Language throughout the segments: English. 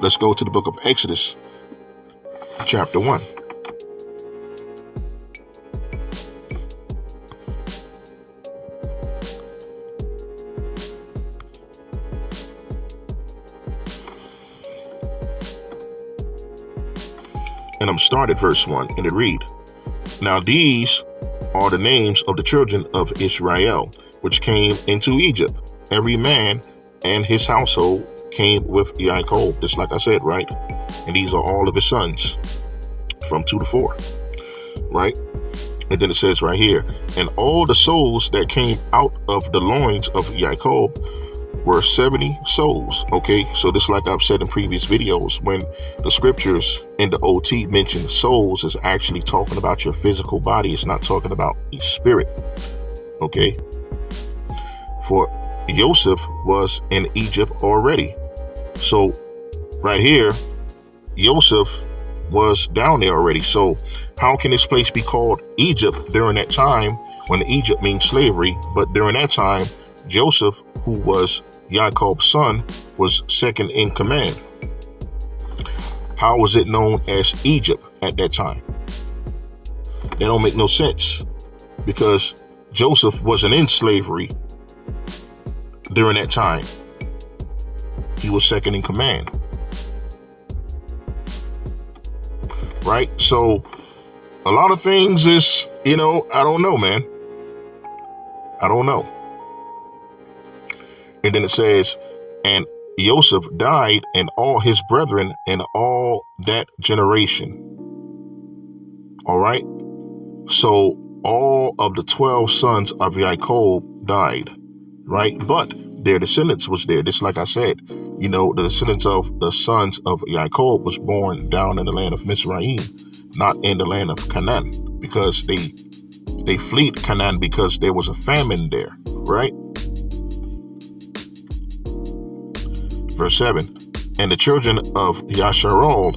let's go to the book of Exodus, chapter 1. And I'm started verse 1, and it read, Now these are the names of the children of Israel, which came into Egypt. Every man and his household came with Yaakov, just like I said, right? And these are all of his sons, from 2 to 4, right? And then it says right here, and all the souls that came out of the loins of Yaakov were 70 souls. Okay, so this, like I've said in previous videos, when the scriptures in the OT mention souls, is actually talking about your physical body. It's not talking about a spirit. Okay, for Joseph was in Egypt already. So right here, Joseph was down there already. So how can this place be called Egypt during that time, when Egypt means slavery? But during that time, Joseph, who was Yaakov's son, was second in command. How was it known as Egypt at that time? That don't make no sense, because Joseph wasn't in slavery during that time. He was second in command. Right? So a lot of things is, I don't know, man. I don't know. And then it says, and Joseph died, and all his brethren, and all that generation. All right. So all of the 12 sons of Yaakov died, right? But their descendants was there. Just like I said, the descendants of the sons of Yaakov was born down in the land of Mizraim, not in the land of Canaan, because they fled Canaan because there was a famine there, right? Verse 7, and the children of Yasharal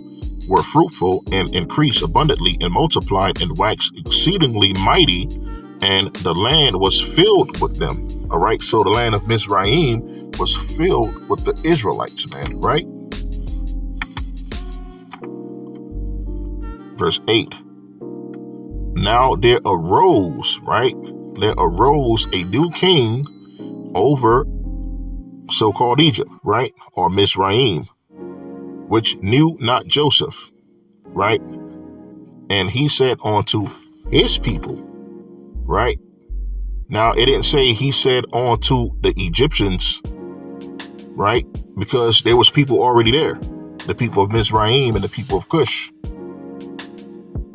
were fruitful and increased abundantly and multiplied and waxed exceedingly mighty, and the land was filled with them. All right, so the land of Mizraim was filled with the Israelites, man, right? Verse 8, now there arose, right? There arose a new king over so-called Egypt, right? Or Mizraim, which knew not Joseph, right? And he said unto his people, right? Now, it didn't say he said unto the Egyptians, right? Because there was people already there, the people of Mizraim and the people of Cush.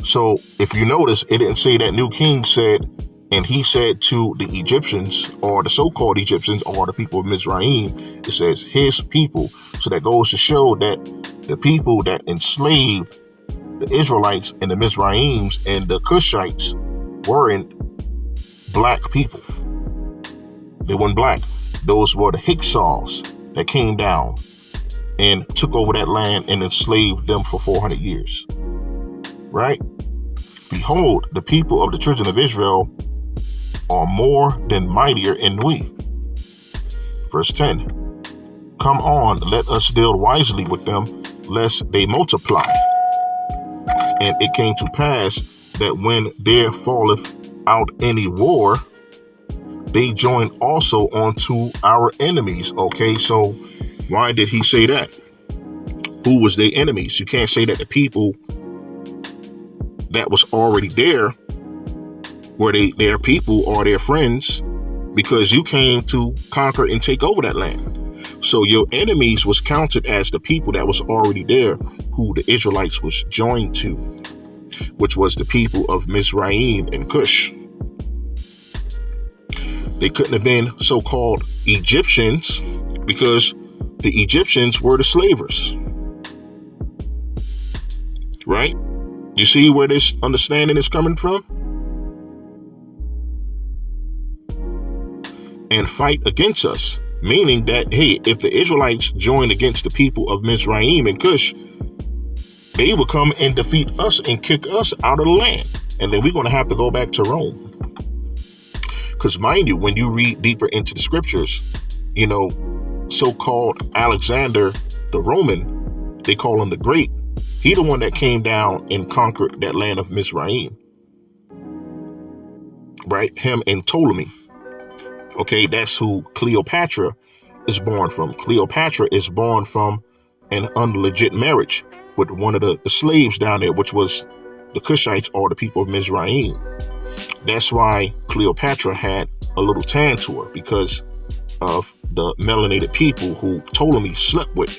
So if you notice, it didn't say that new king said, and he said to the Egyptians, or the so-called Egyptians, or the people of Mizraim. It says his people. So that goes to show that the people that enslaved the Israelites and the Mizraims and the Cushites weren't black people. They weren't black. Those were the Hyksos that came down and took over that land and enslaved them for 400 years. Right? Behold, the people of the children of Israel are more than mightier in we. Verse 10, come on, let us deal wisely with them, lest they multiply. And it came to pass that when there falleth out any war, they join also unto our enemies. Okay, so why did he say that? Who was their enemies? You can't say that the people that was already there were their people or their friends, because you came to conquer and take over that land. So your enemies was counted as the people that was already there, who the Israelites was joined to, which was the people of Mizraim and Cush. They couldn't have been so-called Egyptians, because the Egyptians were the slavers. Right? You see where this understanding is coming from? And fight against us, meaning that, hey, if the Israelites joined against the people of Mizraim and Cush, they would come and defeat us and kick us out of the land. And then we're going to have to go back to Rome. Because mind you, when you read deeper into the scriptures, so-called Alexander the Roman they call him the Great. He the one that came down and conquered that land of Mizraim, right? Him and Ptolemy. Okay, that's who Cleopatra is born from. Cleopatra is born from an unlegit marriage with one of the slaves down there, which was the Cushites, or the people of Mizraim. That's why Cleopatra had a little tan to her, because of the melanated people who Ptolemy slept with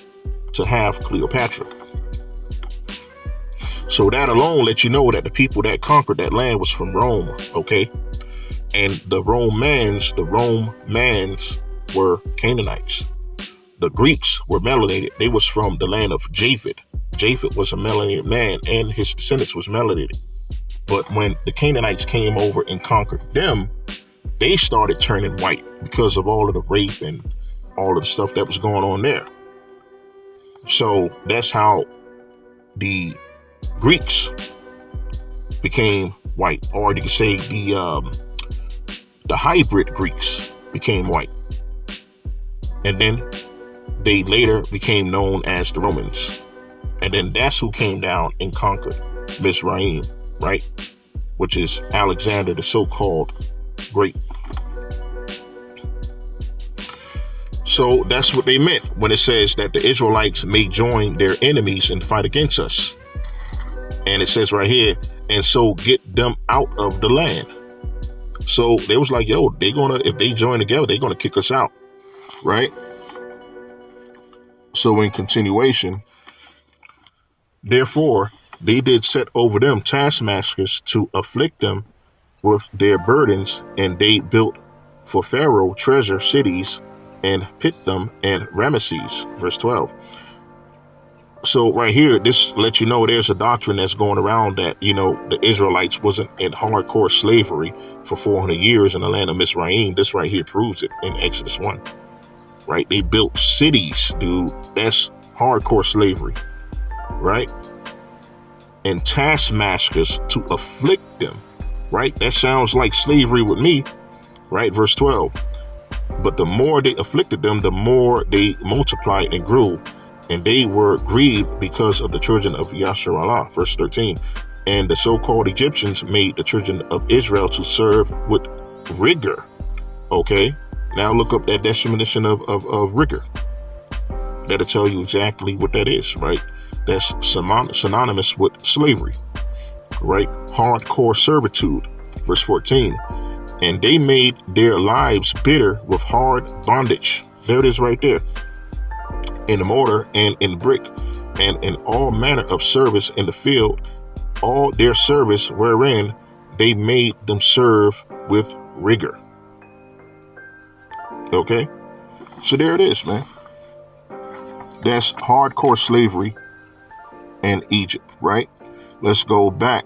to have Cleopatra. So that alone lets you know that the people that conquered that land was from Rome, okay? And the Romans were Canaanites. The Greeks were melanated. They was from the land of Japhet. Japhet was a melanated man, and his descendants was melanated. But when the Canaanites came over and conquered them, they started turning white because of all of the rape and all of the stuff that was going on there. So that's how the Greeks became white, or you could say the hybrid Greeks became white. And then they later became known as the Romans. And then that's who came down and conquered Mizraim, right? Which is Alexander, the so-called Great. So that's what they meant when it says that the Israelites may join their enemies and fight against us. And it says right here, and so get them out of the land. So they was like, yo, if they join together, they're gonna kick us out, right? So in continuation, therefore, they did set over them taskmasters to afflict them with their burdens, and they built for Pharaoh treasure cities and Pithom and Ramesses. Verse 12. So right here, this lets you know there's a doctrine that's going around that, the Israelites wasn't in hardcore slavery for 400 years in the land of Mizraim. This right here proves it in Exodus 1. Right? They built cities, dude. That's hardcore slavery. Right? And taskmasters to afflict them. Right? That sounds like slavery with me. Right? Verse 12. But the more they afflicted them, the more they multiplied and grew. And they were grieved because of the children of Yasharallah. Verse 13. And the so-called Egyptians made the children of Israel to serve with rigor. Okay. Now look up that definition of rigor. That'll tell you exactly what that is, right? That's synonymous with slavery, right? Hardcore servitude. Verse 14. And they made their lives bitter with hard bondage. There it is right there. In mortar and in brick, and in all manner of service in the field, all their service wherein they made them serve with rigor. Okay? So there it is, man. That's hardcore slavery in Egypt, right? Let's go back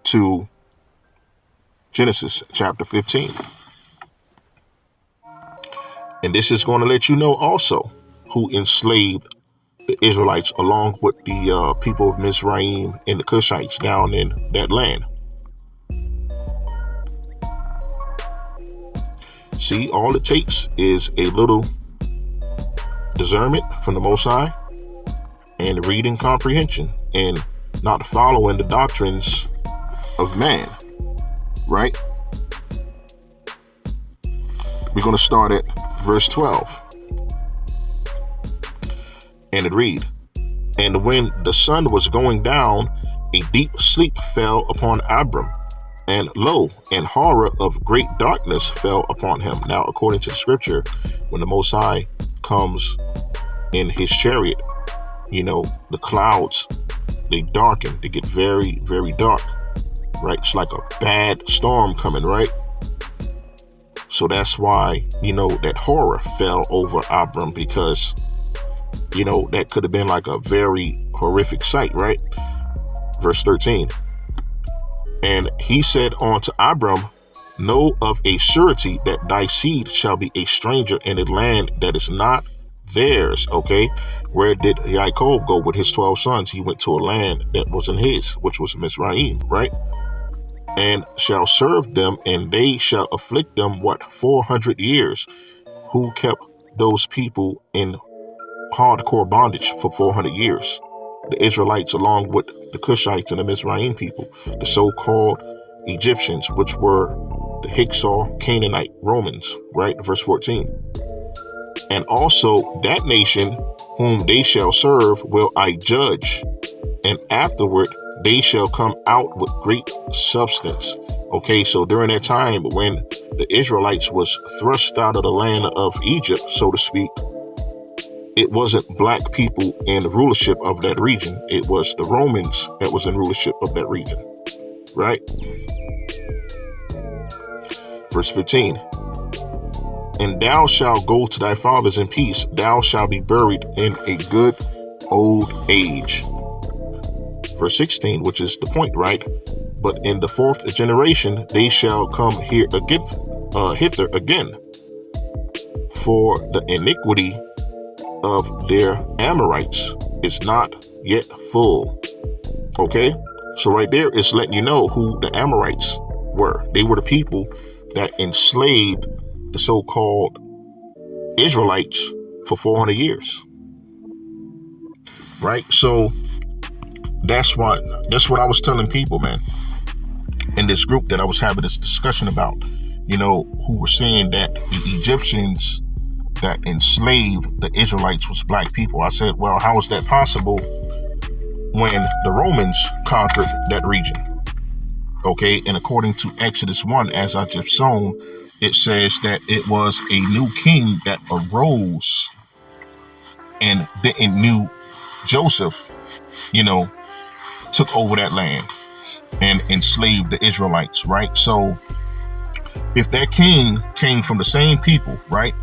to Genesis chapter 15. And this is going to let you know also who enslaved the Israelites along with the people of Mizraim and the Cushites down in that land. See, all it takes is a little discernment from the Most High and reading comprehension and not following the doctrines of man, right? We're going to start at verse 12. And it read, and when the sun was going down, a deep sleep fell upon Abram, and lo, and horror of great darkness fell upon him. Now, according to the scripture, when the Most High comes in his chariot, the clouds, they darken, they get very, very dark, right? It's like a bad storm coming, right? So that's why, that horror fell over Abram, because, that could have been like a very horrific sight, right? Verse 13. And he said unto Abram, know of a surety that thy seed shall be a stranger in a land that is not theirs. Okay. Where did Yaakov go with his 12 sons? He went to a land that wasn't his, which was Mizraim, right? And shall serve them, and they shall afflict them, 400 years? Who kept those people in hardcore bondage for 400 years. The Israelites, along with the Cushites and the Mizraim people, the so-called Egyptians, which were the Hyksos, Canaanite, Romans, right? Verse 14. And also that nation whom they shall serve will I judge, and afterward they shall come out with great substance. Okay, so during that time when the Israelites was thrust out of the land of Egypt, so to speak, it wasn't black people in the rulership of that region. It was the Romans that was in rulership of that region, right? Verse 15. And thou shalt go to thy fathers in peace. Thou shalt be buried in a good old age. Verse 16, which is the point, right? But in the fourth generation, they shall come here again, hither again, for the iniquity of their Amorites is not yet full. Okay, so right there it's letting you know who the Amorites were. They were the people that enslaved the so-called Israelites for 400 years, right? So that's what I was telling people, man, in this group that I was having this discussion about, who were saying that the Egyptians that enslaved the Israelites was black people. I said, well, how is that possible when the Romans conquered that region? Okay, and according to Exodus 1, as I just shown, it says that it was a new king that arose and didn't knew Joseph, took over that land and enslaved the Israelites, right? So if that king came from the same people, right?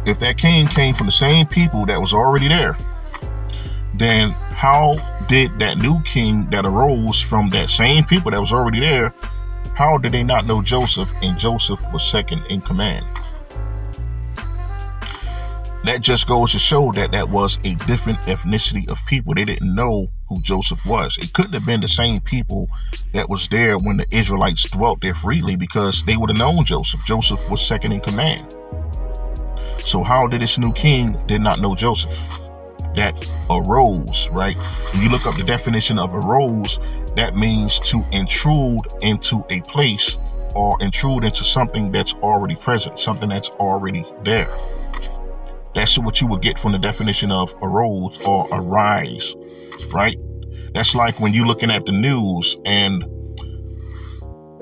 If that king came from the same people that was already there, then how did that new king that arose from that same people that was already there, how did they not know Joseph, and Joseph was second in command? That just goes to show that that was a different ethnicity of people. They didn't know who Joseph was. It couldn't have been the same people that was there when the Israelites dwelt there freely, because they would have known Joseph. Joseph was second in command. So how did this new king did not know Joseph? That arose, right? When you look up the definition of arose, that means to intrude into a place or intrude into something that's already present, something that's already there. That's what you would get from the definition of arose or arise, right? That's like when you're looking at the news and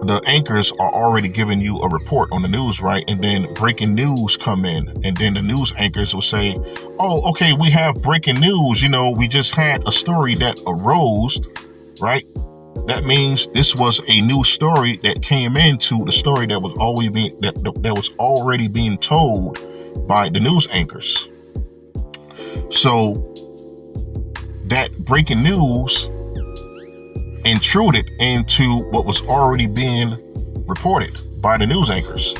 the anchors are already giving you a report on the news, right? And then breaking news come in, and then the news anchors will say, oh, okay, we have breaking news. We just had a story that arose, right? That means this was a new story that came into the story that was always being that was already being told by the news anchors. So that breaking news intruded into what was already being reported by the news anchors.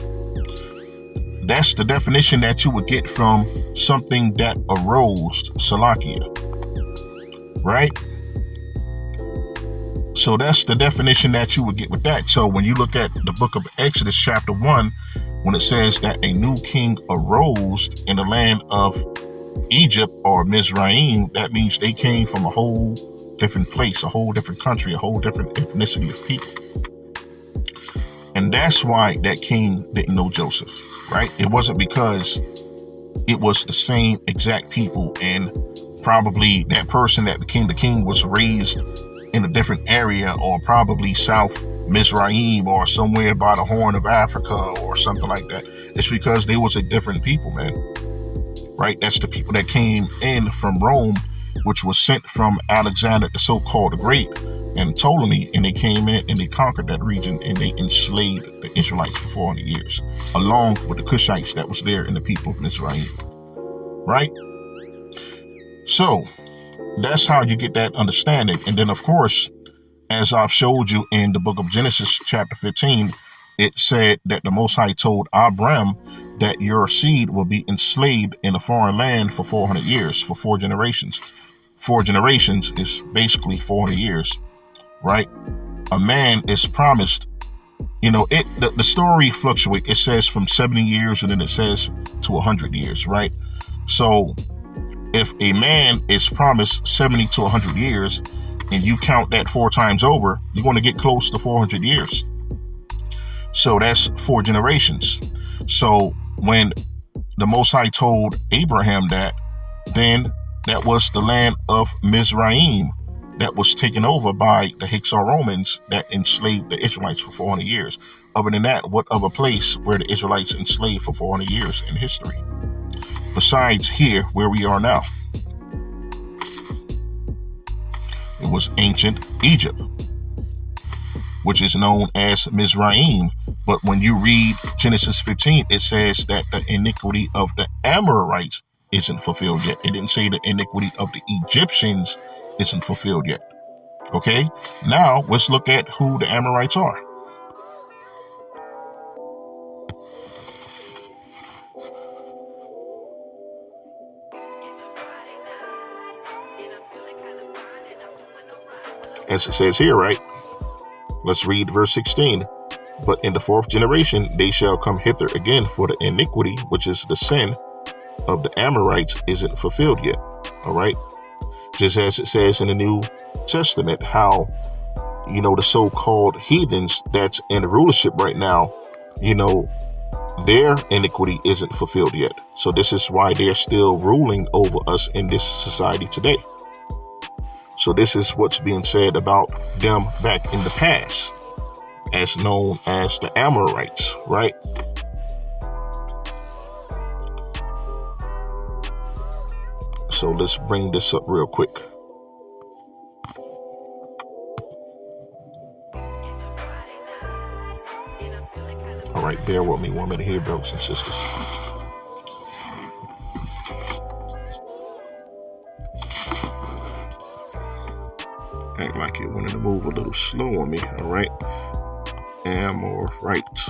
That's the definition that you would get from something that arose, Salakia, right? So that's the definition that you would get with that. So when you look at the book of Exodus chapter 1, when it says that a new king arose in the land of Egypt or Mizraim, that means they came from a whole different place, a whole different country, a whole different ethnicity of people. And that's why that king didn't know Joseph, right? It wasn't because it was the same exact people, and probably that person that became the king was raised in a different area, or probably South Mizraim or somewhere by the Horn of Africa or something like that. It's because they was a different people, man, right? That's the people that came in from Rome, which was sent from Alexander the so-called the Great and Ptolemy, and they came in and they conquered that region and they enslaved the Israelites for 400 years, along with the Cushites that was there and the people of Israel, right? So that's how you get that understanding. And then, of course, as I've showed you in the book of Genesis chapter 15, it said that the Most High told Abram that your seed will be enslaved in a foreign land for 400 years, for 4 generations. 4 generations is basically 400 years, right? A man is promised, the story fluctuates. It says from 70 years and then it says to 100 years, right? So if a man is promised 70 to 100 years and you count that 4 times over, you're going to get close to 400 years. So that's 4 generations. So when the Most High told Abraham that, then that was the land of Mizraim that was taken over by the Hyksos Romans that enslaved the Israelites for 400 years. Other than that, what other place where the Israelites enslaved for 400 years in history? Besides here, where we are now. It was ancient Egypt, which is known as Mizraim. But when you read Genesis 15, it says that the iniquity of the Amorites isn't fulfilled yet. It didn't say the iniquity of the Egyptians isn't fulfilled yet. Okay, now let's look at who the Amorites are. As it says here, right? Let's read verse 16. But in the 4th generation, they shall come hither again, for the iniquity, which is the sin of the Amorites, isn't fulfilled yet. All right. Just as it says in the New Testament, how, the so-called heathens that's in the rulership right now, their iniquity isn't fulfilled yet. So this is why they're still ruling over us in this society today. So this is what's being said about them back in the past, as known as the Amorites, right? So let's bring this up real quick. All right, bear with me 1 minute here, brothers and sisters. Act like you wanted to move a little slow on me, all right? Amorites.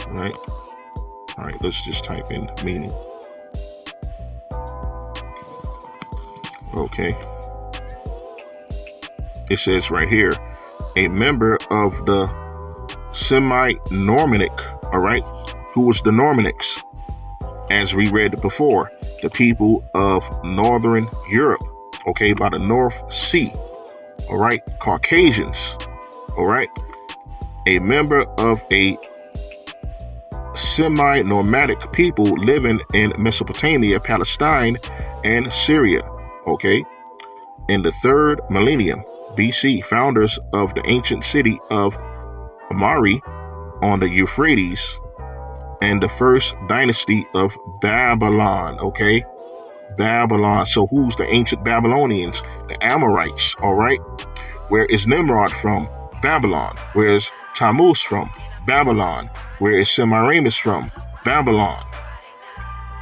Right? All right, let's just type in meaning. Okay. It says right here, a member of the semi-Normanic, all right? Who was the Normanics? As we read before, the people of Northern Europe, okay, by the North Sea, all right? Caucasians, all right? A member of a semi-nomadic people living in Mesopotamia, Palestine, and Syria, okay? In the 3rd millennium BC, founders of the ancient city of Amari on the Euphrates, and the 1st dynasty of Babylon, okay? Babylon. So who's the ancient Babylonians? The Amorites, all right? Where is Nimrod from? Babylon. Where is Tammuz from? Babylon. Where is Semiramis from? Babylon.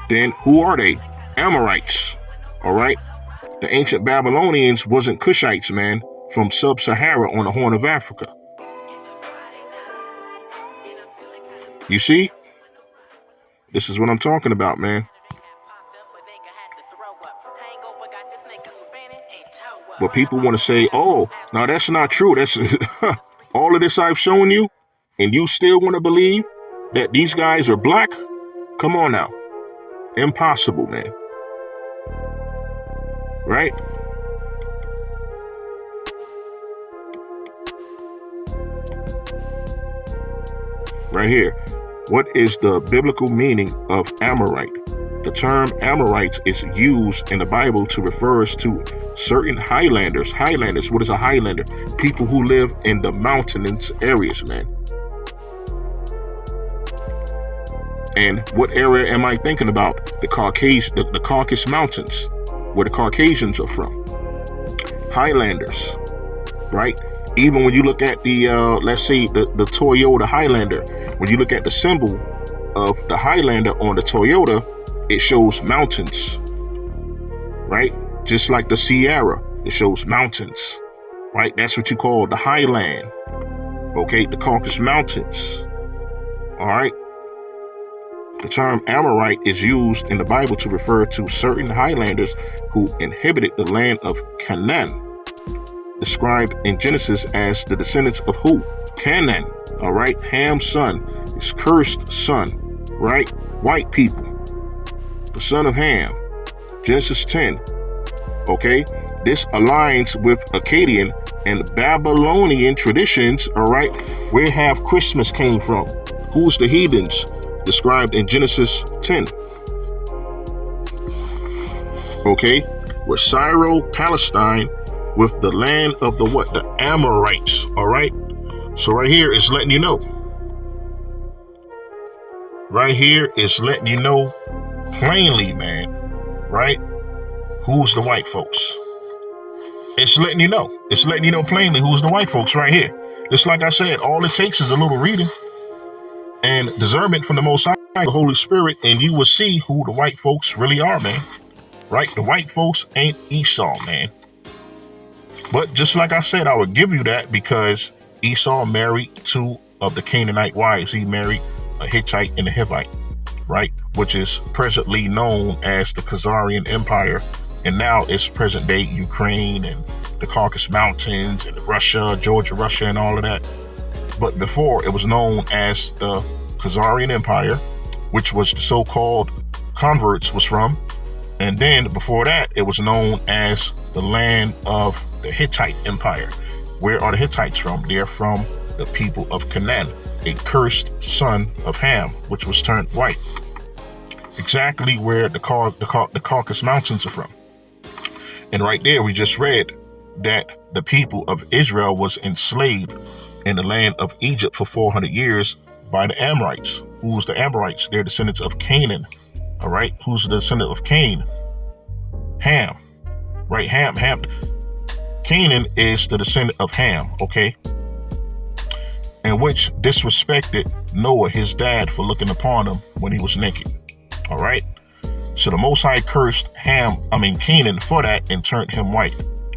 Then who are they? Amorites, all right? The ancient Babylonians wasn't Cushites, man, from sub-Sahara on the Horn of Africa. You see? This is what I'm talking about, man. But people want to say, oh, no, that's not true. That's all of this I've shown you, and you still want to believe that these guys are black? Come on now. Impossible, man. Right? Right here. What is the biblical meaning of Amorite? The term Amorites is used in the Bible to refer to certain highlanders. Highlanders, what is a highlander? People who live in the mountainous areas, man. And what area am I thinking about? The Caucasus Mountains, where the Caucasians are from. Highlanders, right? Even when you look at the, let's say, the Toyota Highlander, when you look at the symbol of the Highlander on the Toyota, it shows mountains, right? Just like the Sierra, it shows mountains, right? That's what you call the highland, okay? The Caucasus Mountains, all right? The term Amorite is used in the Bible to refer to certain highlanders who inhabited the land of Canaan, described in Genesis as the descendants of who? Canaan, all right? Ham's son, his cursed son, right? White people, the son of Ham. Genesis 10. Okay, this aligns with Akkadian and Babylonian traditions. All right, where have Christmas came from? Who's the heathens described in Genesis 10? Okay, with Syro-Palestine, with the land of the what? The Amorites. All right, so right here is letting you know. Right here is letting you know plainly, man. Right? Who's the white folks? It's letting you know. It's letting you know plainly who's the white folks right here. Just like I said, all it takes is a little reading and discernment from the Most High, the Holy Spirit, and you will see who the white folks really are, man. Right? The white folks ain't Esau, man. But just like I said, I would give you that because Esau married two of the Canaanite wives. He married a Hittite and a Hivite, right? Which is presently known as the Khazarian Empire. And now it's present day Ukraine and the Caucasus Mountains and Russia, Georgia, Russia, and all of that. But before, it was known as the Khazarian Empire, which was the so-called converts was from. And then before that, it was known as the land of the Hittite Empire. Where are the Hittites from? They're from the people of Canaan, a cursed son of Ham, which was turned white. Exactly where the Caucasus Mountains are from. And right there, we just read that the people of Israel was enslaved in the land of Egypt for 400 years by the Amorites. Who's the Amorites? They're descendants of Canaan. All right. Who's the descendant of Cain? Ham. Right. Ham. Canaan is the descendant of Ham. Okay. And which disrespected Noah, his dad, for looking upon him when he was naked. All right. So the Most High cursed Canaan for that and turned him white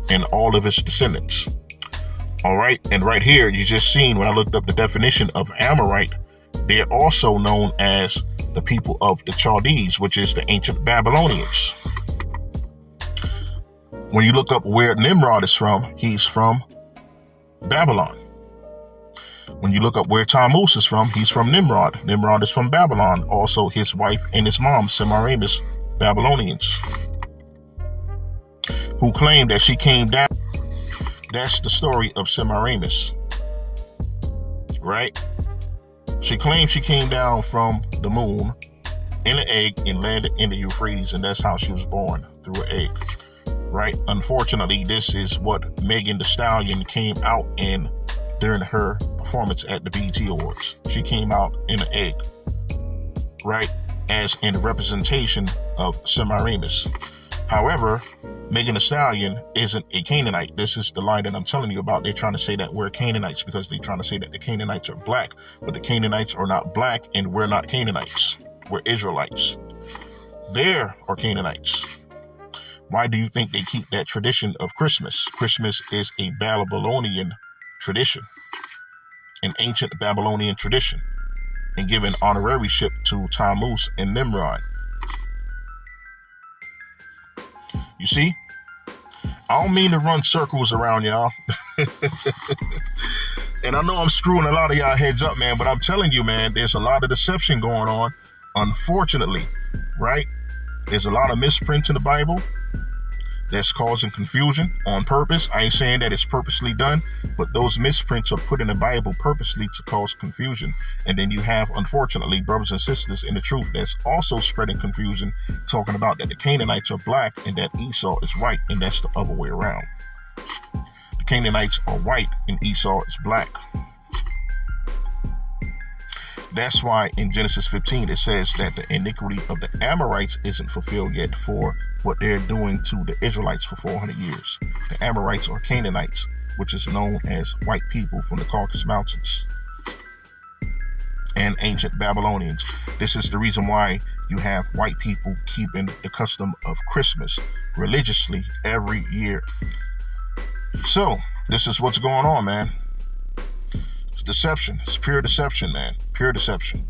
and all of his descendants. All right. And right here, you just seen when I looked up the definition of Amorite, they're also known as the people of the Chaldees, which is the ancient Babylonians. When you look up where Nimrod is from, he's from Babylon. When you look up where Tammuz is from, he's from Nimrod. Nimrod is from Babylon. Also, his wife and his mom, Semiramis, Babylonians, who claim that she came down. That's the story of Semiramis, right? She claims she came down from the moon in an egg and landed in the Euphrates, and that's how she was born, through an egg, right? Unfortunately, this is what Megan Thee Stallion came out in during her performance at the BET Awards. She came out in an egg, right, as in representation of Semiramis. However, Megan Thee Stallion isn't a Canaanite. This is the line that I'm telling you about. They're trying to say that we're Canaanites because they're trying to say that the Canaanites are black, but the Canaanites are not black, and we're not Canaanites. We're Israelites. They are Canaanites. Why do you think they keep that tradition of Christmas? Christmas is a Babylonian tradition, an ancient Babylonian tradition, and giving honorarieship to Tammuz and Nimrod. You see, I don't mean to run circles around y'all. And I know I'm screwing a lot of y'all heads up, man, but I'm telling you, man, there's a lot of deception going on, unfortunately, right? There's a lot of misprint in the Bible that's causing confusion on purpose. I ain't saying that it's purposely done, but those misprints are put in the Bible purposely to cause confusion. And then you have, unfortunately, brothers and sisters in the truth that's also spreading confusion, talking about that the Canaanites are black and that Esau is white, and that's the other way around. The Canaanites are white and Esau is black. That's why in Genesis 15 it says that the iniquity of the Amorites isn't fulfilled yet for what they're doing to the Israelites for 400 years. The Amorites or Canaanites, which is known as white people from the Caucasus Mountains, and ancient Babylonians. This is the reason why you have white people keeping the custom of Christmas religiously every year. So this is what's going on, man. Deception. It's pure deception, man. Pure deception.